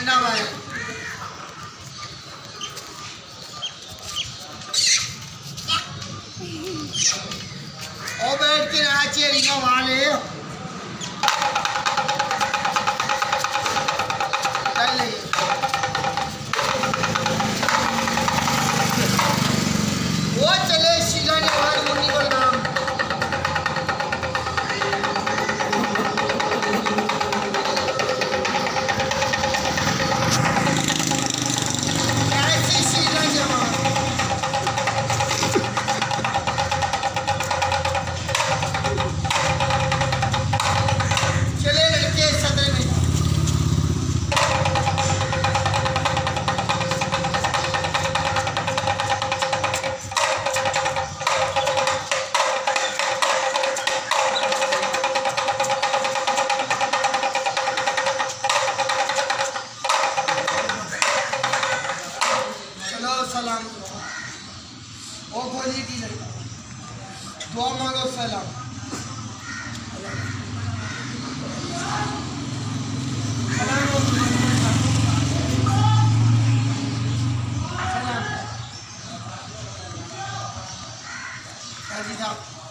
ठंडा भाई और बैठ के नाचिए रीमा वाले वो चले शीला ने आज मुन्नी को नाम कैसी शीला जमा चले लड़के सदर में सलाम ओ बोली की लड़का दुआ मांगो सलाम सलाम